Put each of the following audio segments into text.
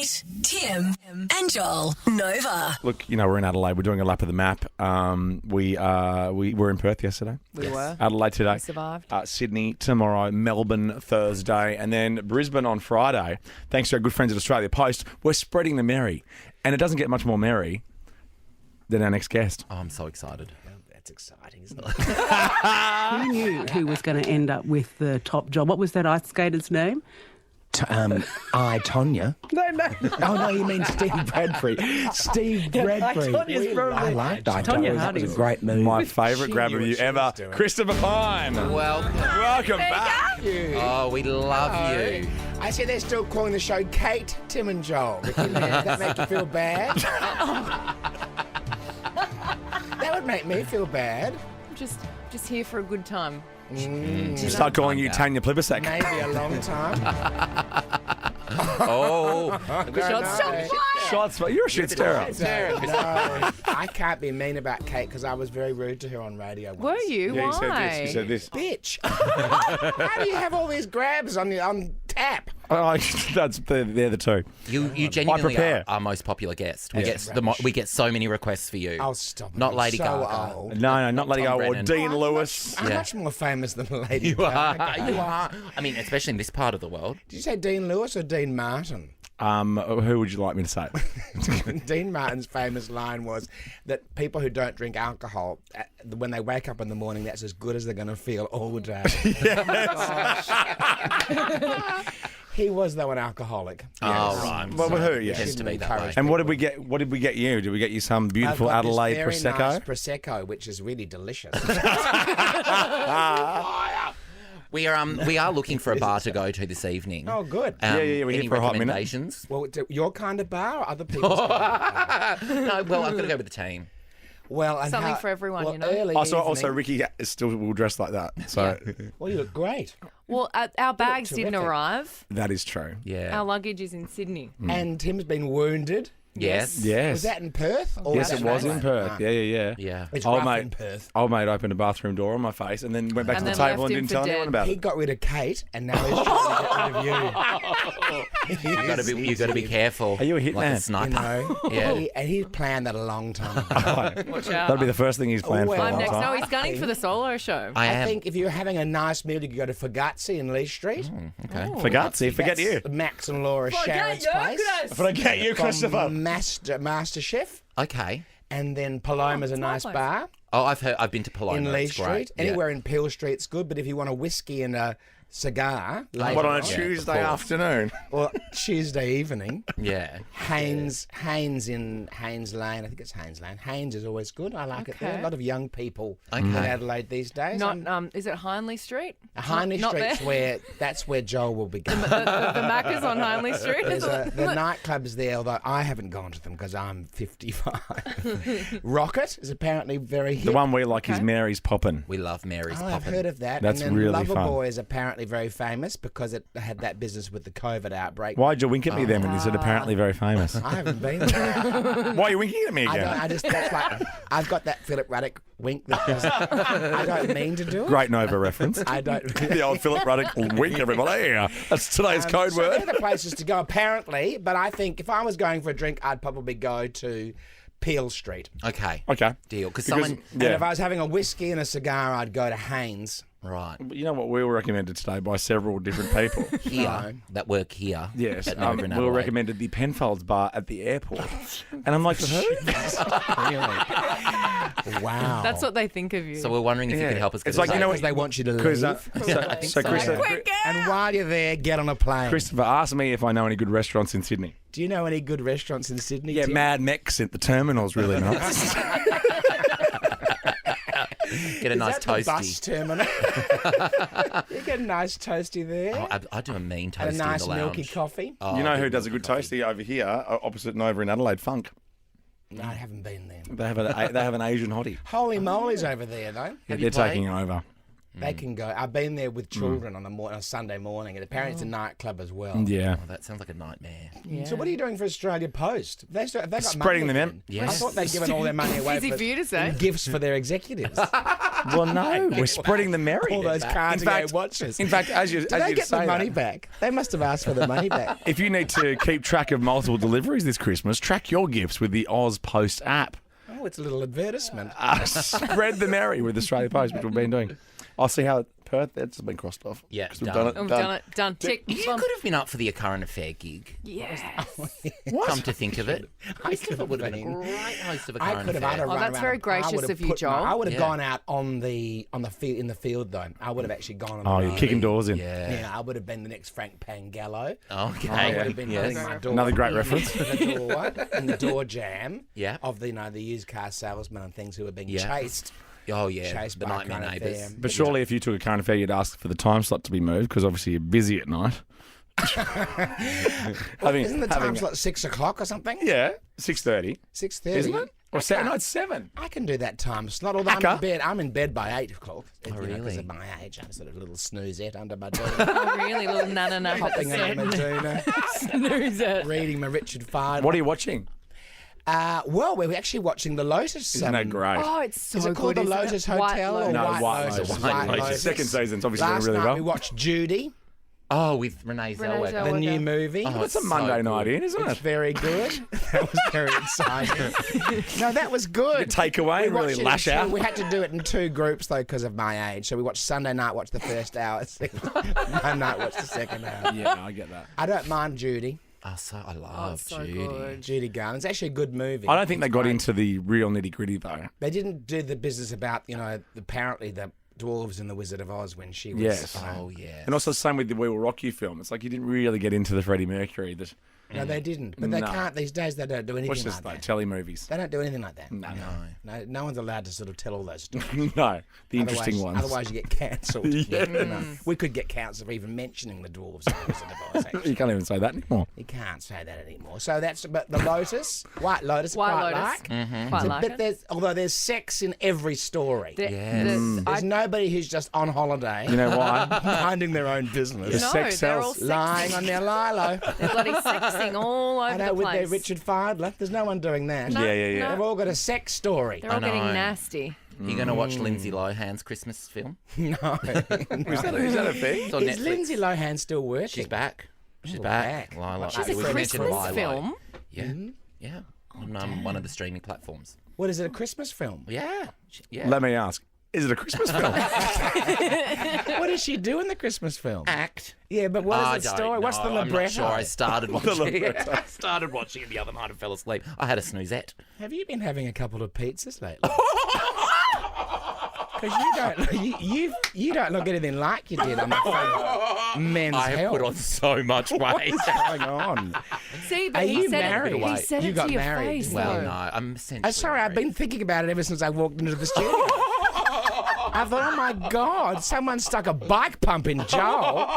Kate, Tim, and Joel. Nova. Look, we're in Adelaide. We're doing a lap of the map. We were in Perth yesterday. We were. Adelaide today. We survived. Sydney tomorrow. Melbourne Thursday. And then Brisbane on Friday. Thanks to our good friends at Australia Post. We're spreading the merry. And it doesn't get much more merry than our next guest. Oh, I'm so excited. That's exciting, isn't it? Who knew who was going to end up with the top job? What was that ice skater's name? Tonya. No. Oh, no, you mean Steve Bradbury. Steve Bradbury. Tonya's probably... I liked Tonya Tonya. That Hardy. was a great movie. My favourite grab of knew you what she ever. was doing. Christopher Pyne. Welcome back. Oh, we love you. I see they're still calling the show Kate, Tim and Joel. Does that make you feel bad? That would make me feel bad. Just here for a good time. Start calling you Tanya Plibersek. Maybe a long time. Oh, Shots. You're a shit stirrer. No, I can't be mean about Kate because I was very rude to her on radio once. Were you? Yeah, Why? you said this. Bitch. How do you have all these grabs on tap? Oh, they're the two. you genuinely prepare. are our most popular guest. Yes. We get so many requests for you. Oh, stop it. Not I'm Lady so Gaga. old. No, not Lady Tom Gaga or Brennan. Dean Lewis. I'm much more famous than Lady You are. Gaga. You are. I mean, especially in this part of the world. Did you say Dean Lewis or Dean Martin? Who would you like me to say? Dean Martin's famous line was that people who don't drink alcohol, when they wake up in the morning, that's as good as they're going to feel all day. He was, though, an alcoholic. Oh, right. Well, who? Yeah. Tends to be that way. And what did we get? What did we get you? Did we get you some beautiful I've got this Adelaide very prosecco? nice prosecco, which is really delicious. We are looking for a bar to go to this evening. Oh, good. Yeah, we're here any for a hot minute. recommendations? Well, your kind of bar or other people's kind of bar? No, well, I'm going to go with the team. Well, and Something for everyone, you know. Early Also, evening- Ricky is still will dress like that. So Well, you look great. Well, our bags didn't terrific. arrive. that is true. Yeah. Our luggage is in Sydney. And Tim's been wounded. Yes. Yes. Was that in Perth? Or Yes, was it that was in Adelaide? Perth. Ah. Yeah. Yeah. It's Old rough in mate, Perth. old mate opened a bathroom door on my face and then went back And to the then table left and him didn't for tell anyone dead. about He it. got rid of Kate, and now he's trying to get rid of you. You got to be careful. Are you a Like hitman? a sniper. Yeah. He's planned that a long time ago. Watch out. That'll be the first thing he's planned for a Well, I'm long next. time. No, he's gunning for the solo show. I I am. think if you're having a nice meal, you could go to Fagazzi in Lee Street. Okay. Fagazzi, forget you. That's Max and Laura Sharrett's place. Forget you, Christopher. From Master Chef. Okay. And then Paloma's a nice nice. bar Oh, I've been to Paloma. in Lee It's great. Street. Yeah. Anywhere in Peel Street's good, but if you want a whiskey and a cigar later What on a on, Tuesday course. afternoon? or Tuesday evening, Yeah. Haynes in Haynes Lane. I think it's Haynes Lane. Haynes is always good. I like it there. Okay. A lot of young people in Okay. Adelaide these days. Not is it Hindley Street? Hindley not Street's there. that's where Joel will be going. The Macca's on Hindley Street. There's the nightclubs there, although I haven't gone to them because I'm 55. Rocket is apparently very hip. The one we like is Mary's Poppin'. We love Mary's Oh, I've Poppin'. heard of that. That's and then really fun. Loverboy is apparently very famous because it had that business with the COVID outbreak. Why'd you wink at me then when you said apparently very famous? I haven't been there. Why are you winking at me again? That's like, I've got that Philip Ruddock wink that I don't mean to do it. Great Nova reference. I don't. The old Philip Ruddock wink, everybody. That's today's code so word. they're the places to go apparently, but I think if I was going for a drink, I'd probably go to Peel Street. Okay. Okay. Deal. Because Because- someone. And if I was having a whiskey and a cigar, I'd go to Haynes. Right. You know what? We were recommended today by several different people. Here. That work here. Yes, at Nova in we were Adelaide. recommended the Penfolds bar at the airport. And I'm like, who? Wow. That's what they think of you. So we're wondering if you could help us get It's like, you know because they want you to leave. Because so. And while you're there, get on a plane. Christopher asked me if I know any good restaurants in Sydney. Do you know any good restaurants in Sydney? Yeah, Tim? Mad Mex at the terminal's really nice. Get a Is nice that the bus toasty. terminal? You get a nice toasty there. Oh, I do a mean toasty and a nice in the lounge. milky coffee. Oh, You know who big does a good coffee. toasty over here, opposite Nova in Adelaide? Funk. No, I haven't been there. They have an Asian hottie. Holy moly's over there, though. They're you played? taking over. They can go. I've been there with children on a Sunday morning, and apparently it's a nightclub as well. Yeah. Oh, that sounds like a nightmare. Yeah. So what are you doing for Australia Post? They got Spreading money them again. Yes. I thought they'd given all their money away Easy for you to say. in gifts for their executives. Well, no, we're spreading the merry. all those Cartier watches. In fact, as you Did they get the say money that, back? They must have asked for the money back. if you need to keep track of multiple deliveries this Christmas, track your gifts with the Oz Post app. Oh, it's a little advertisement. Spread the merry with Australia Post, which we've been doing. I'll see how Perth, that's been crossed off. Yeah, 'Cause we've done. done it. We've done it. Done. Tick. You Bum. could have been up for the A Current Affair gig. Yes. Come to think of it. Christopher have would have been a been. great host of A I Current could have Affair. had a run that's around. very gracious I would have of you, put Joel. I would have Yeah. gone out on the field in the field though. I would have actually gone on. Oh, the you're kicking doors in. Yeah, I would have been the next Frank Pangallo. Okay. I would have been Yes. putting my door Another great reference. in the door jam Yeah. of the the used car salesmen and things who were being Yeah. chased. Oh, yeah. Chased The by Nightmare Current Neighbours. Affair. But surely if you took a current affair, you'd ask for the time slot to be moved because obviously you're busy at night. Isn't the time slot 6 o'clock or something? Yeah, 6:30, 6:30. isn't it? Or 7? No, it's 7. I can do that time slot. Although Hacker. I'm in bed by 8 o'clock. Because really? of my age, I'm sort of a little snoozette under my door. Oh, really? Little nana Hopping under my Medina, Snooze it. reading my Richard Fidler. What are you watching? Well, we're actually watching the Lotus. Isn't that great? Oh, it's so Is it called good, the isn't Lotus it? Hotel White or No, White White Lotus? Lotus. White Lotus. Lotus. Second season's obviously Last doing really night well. we watched Judy, Oh, with Renee Zellweger. Zellweger. the Oh, new yeah. movie. Oh, It's a so Monday good. night in, isn't It's it? very good. That was very exciting. No, that was good. Takeaway, We really watched it in lash out. We had to do it in 2 groups though because of my age. So we watched Sunday night, watched the first hour. Monday night, watched the second hour. Yeah, I get that. I don't mind Judy. Oh, I love so Judy. good. Judy Garland. It's actually a good movie. I don't think they got into the real nitty gritty though. They didn't do the business about apparently the dwarves in the Wizard of Oz when she was. Yes. Oh, yeah. And also the same with the We Will Rock You film. It's like you didn't really get into the Freddie Mercury. No, they didn't. But they No. can't these days. They don't do anything Watch like just like that. telly movies. They don't do anything like that. No. No one's allowed to sort of tell all those stories. No, the interesting Otherwise- ones. Otherwise, you get cancelled. Yeah. No. We could get cancelled for even mentioning the dwarves in the Wizard of Oz. Actually. You can't even say that anymore. You can't say that anymore. So but the Lotus, White Lotus, White quite Lotus. like. Quite So, like but it. although there's sex in every story. Yes. There's nobody who's just on holiday. You know why? minding their own business. The No, sex they're sells. all Lying on their lilo. They're bloody sexing all over I know the with place. their Richard Fidler. There's no one doing that. No, Yeah, yeah, yeah. They've all got a sex story. They're all getting know. nasty. You going to watch Lindsay Lohan's Christmas film? No. Is that a thing? It's on Is Netflix. Lindsay Lohan still working? She's back. She's Oh, back. back. Lila. She's We a mentioned Christmas Lilo. film. Yeah. Yeah. On one of the streaming platforms. What is it? A Christmas film? Yeah. Yeah. Let me ask. Is it a Christmas film? What does she do in the Christmas film? Act. Yeah, but what I is the don't story? What's the know. I'm not libretto? sure. I started watching it. I started watching it the other night and fell asleep. I had a snoozette. Have you been having a couple of pizzas lately? Because you don't look anything like you did on the front of Men's I have Health. put on so much weight. What's going on? See, but Are he you said married? it. He said You it got to your married, face. didn't you? Well, though. no, I'm essentially. I'm sorry, I've been thinking about it ever since I walked into the studio. I thought, oh my God, someone stuck a bike pump in Joel.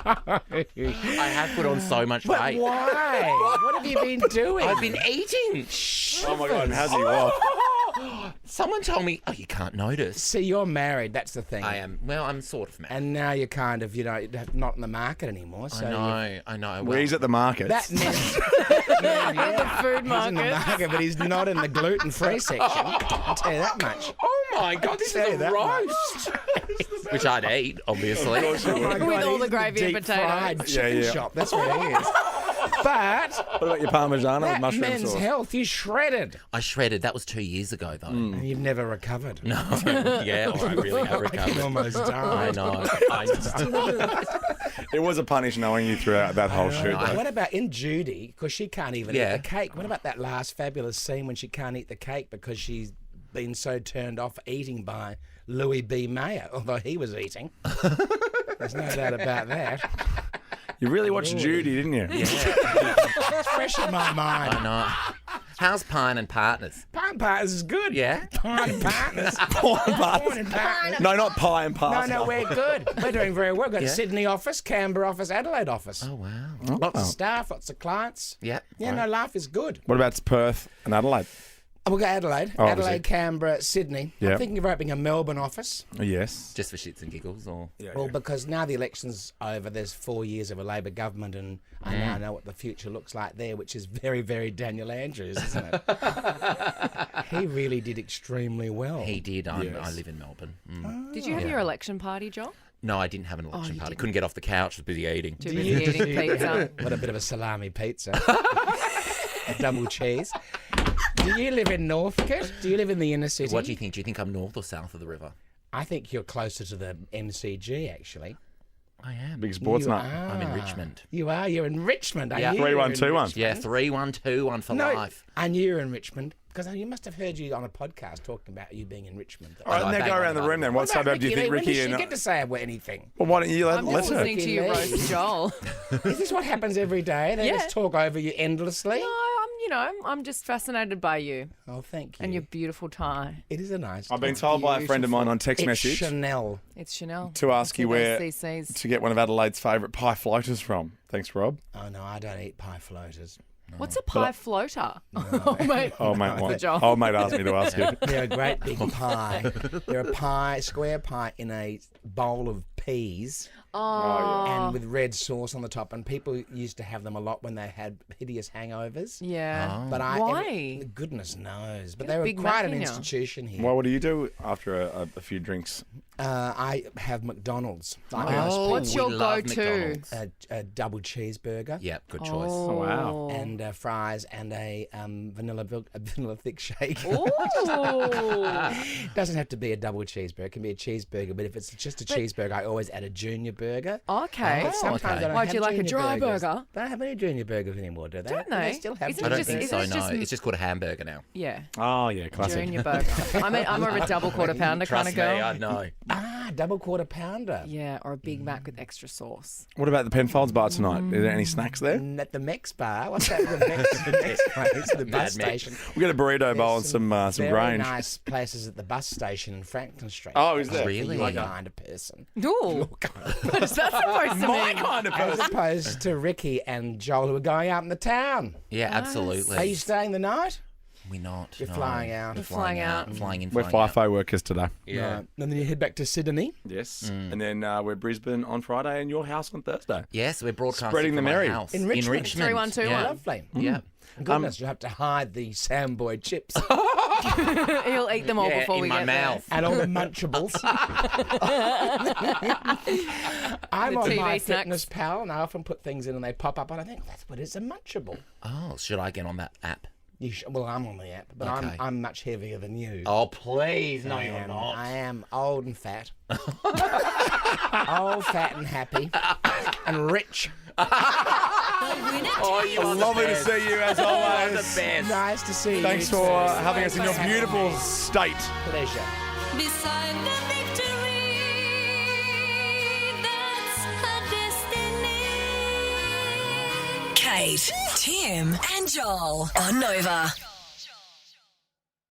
I have put on so much But weight. why? What have you been doing? I've been eating. Oh my God, how's he walk? Someone told me, oh, you can't notice. See, you're married. That's the thing. I am. Well, I'm sort of mad. And now you're kind of, not in the market anymore. So I know. Well, he's at the market. that means The food he's in the market. market, but he's not in the gluten-free section. I'll tell you that much. Oh my God, this Tell you is a that roast. Which I'd eat, obviously. Oh my God, With all the he's gravy and deep-fried potatoes. chicken Yeah. shop. That's what he is. But What about your Parmesan with that mushroom Men's sauce? Health, you shredded. I shredded. That was 2 years ago, though. And you've never recovered. No. Yeah, I really have You recovered. almost I died. know. I know. It was a punish knowing you throughout that whole shoot. though. What about in Judy? Because she can't even Yeah. eat the cake. What about that last fabulous scene when she can't eat the cake because she's been so turned off eating by Louis B. Mayer, although he was eating. There's no doubt about that. You really watched Judy, didn't you? It's fresh in my mind. I know. How's Pyne and Partners? Pine Partners is good. Yeah? Pine and Partners. Pie and Pine and Partners. No, not pie and No, pasta. no, we're good. We're doing very well. We've got Yeah. Sydney office, Canberra office, Adelaide office. Oh, wow. Lots of staff, lots of clients. Yeah. Yeah, no, life is good. What about Perth and Adelaide? We'll go Adelaide. Oh, Adelaide, obviously. Canberra, Sydney. Yep. I'm thinking of opening a Melbourne office. Yes. Just for shits and giggles, or Well, because now the election's over, there's 4 years of a Labor government, and I now know what the future looks like there, which is very, very Daniel Andrews, isn't it? He really did extremely well. he did. I live in Melbourne. Did you have your election party, Joel? No, I didn't have an election you party. didn't. Couldn't get off the couch. Was busy eating. Too busy eating pizza. What a bit of a salami pizza. A double cheese. Do you live in Northcote? Do you live in the inner city? What do you think? Do you think I'm north or south of the river? I think you're closer to the MCG, actually. I am. Big sports You night. are. I'm in Richmond. You are. You're in Richmond. I Yeah. knew you were in 3121. Richmond. Yeah, 3121 for No, life. I knew you were in Richmond because you must have heard you on a podcast talking about you being in Richmond. All right, I now bang go on around the about room then. it. What suburb do you think When Ricky does she and... get to say anything? Well, why don't you I'm let just her? listening to you Ricky roast Joel. Is this what happens every day? They Yeah. just talk over you endlessly? No, I'm just fascinated by you Oh, thank you. and your beautiful tie. It is a nice. I've been told by a friend of mine on text It's message Chanel. It's Chanel. to ask you where CCs. to get one of Adelaide's favourite pie floaters from. Thanks, Rob. Oh no, I don't eat pie floaters. What's a pie floater? Oh, mate. Oh, mate, what? Joel. Oh, mate asked me to ask you. They're a great big pie. They're a pie, square pie in a bowl of peas. And with red sauce on the top, and people used to have them a lot when they had hideous hangovers. Yeah. But Why? Goodness knows. But Get a they were Big quite Mac an in ya. institution here. Well, what do you do after a few drinks? I have McDonald's. What's we your love go-to? McDonald's. A double cheeseburger. Yeah, good choice. Oh, wow. And fries and a vanilla thick shake. Ooh. Doesn't have to be a double cheeseburger. It can be a cheeseburger, but if it's just a cheeseburger, I always add a junior burger. Okay. But sometimes okay. they don't Why, have do you like a junior dry burgers. burger? They don't have any junior burgers anymore, do they? Don't Do they? still have Isn't it I don't junior just- think burgers? so, it's no. just- It's just called a hamburger now. Yeah. Oh, yeah, classic. Junior burger. I'm more of a double quarter pounder kind Trust of me, girl. I know. Double quarter pounder. Yeah, or a Big Mac with extra sauce. What about the Penfolds bar tonight? Is there any snacks there? And at the Mex bar, what's that? The Mex place, the bus Mad Mex. station. We got a burrito bowl and There's some very Grange. nice places at the bus station in Franklin Street. Oh, is there? Really? Your Okay. kind of person. Ooh. What is that supposed to My mean? kind of As person. opposed to Ricky and Joel who are going out in the town. Yeah, absolutely. Are you staying the night? We're not. You're no. flying out. We're flying out. Flying in, We're flying out. FIFO workers today. Yeah. Right. And then you head back to Sydney. Yes. And then we're Brisbane on Friday and your house on Thursday. Yes, we're broadcasting Spreading from the my merry. house. In Richmond. 3121. Yeah. Lovely. Yeah. Goodness, you have to hide the Samboy chips He'll eat them all Yeah, before in we my get mouth. and all the Munchables. I'm The on TV my snacks. Fitness Pal, and I often put things in and they pop up, and I think that's what is a Munchable. Oh, should I get on that app? Well, I'm on the app, but Okay. I'm much heavier than you. Oh, please. No, I you're am. not. I am old and fat. Old, fat, and happy, and rich. Oh, you are Lovely the to best. see you as You are the always. best. Nice to see you. Thanks too. for having us in your Thanks for beautiful having me. state. Pleasure. Beside the victory, that's a destiny. Kate, Tim, and Joel on Nova.